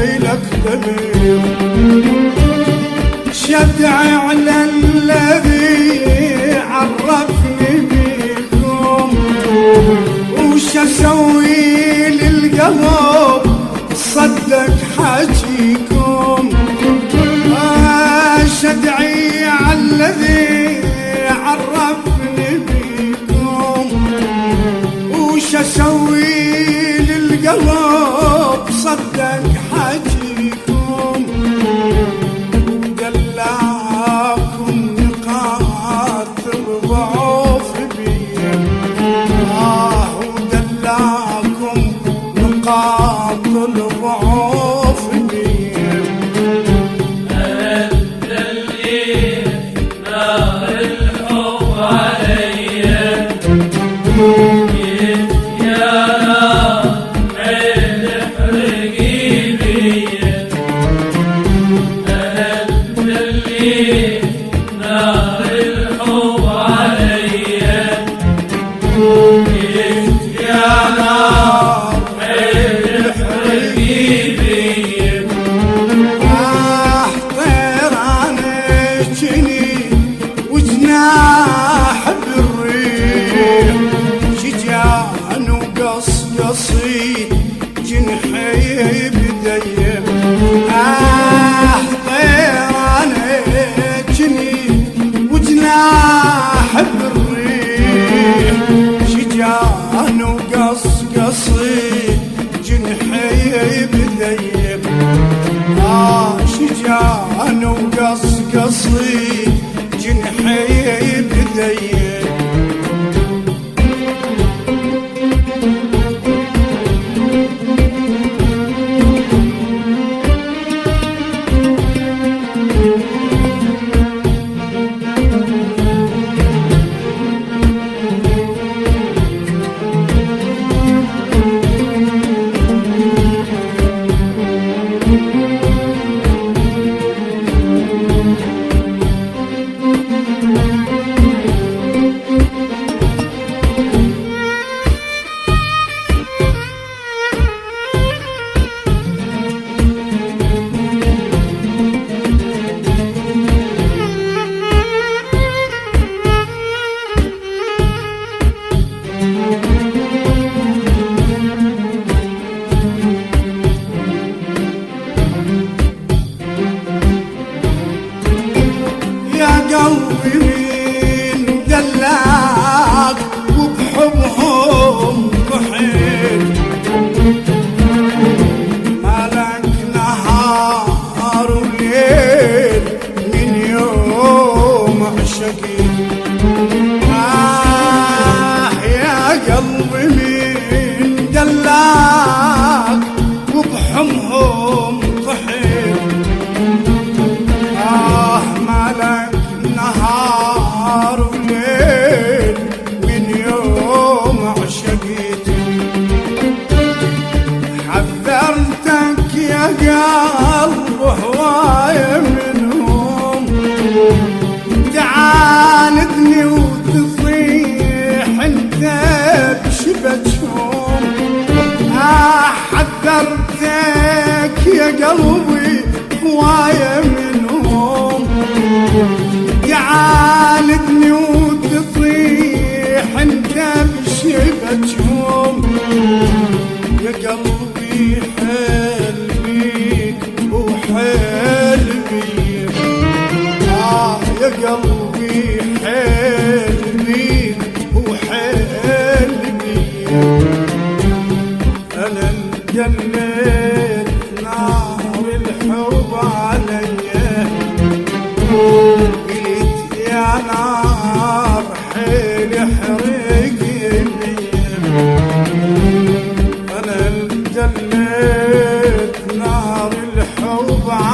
لك ضمير شدعي على الذي عرفني بيكم وش اسوي للقلب صدق حجيكم شدعي على الذي عرفني بيكم وش اسوي للقلب صدق حجيكم دلاكم نقاط الضعف بيه ودلاكم نقاط الضعف بيه نار الحب عليا يا نار عين احرقي بيا انا دليت نار الحب عليا يا نار عين احرقي بيا وجناح بالريح شجان وقصقصي جنحي بديم طيران جني وجناح بالريح شجان وقصقصي جنحي بديم شجان وقصقصي جنحي بديم قلبي مين دلاك وبحبهم ضحيت مالك نهار وليل من يوم عشقيت يا قلبي مين دلاك وبحبهم ضحيت مالك نهار وليل من يوم عشقيت حذرتك يا قلب هواية منهم تعاندني وتصيح انت بشبكهم حذرتك يا قلبي هواية منهم تعاندني وتصيح انت بشبكهم يا قلبي حيل بيك وحيل بيك يا قلبي حيل بيك وحيل بيك انا انجليت نار الحب عليا قلت يا نار حيل احرقي بيا انا انجليت نار الحب عليا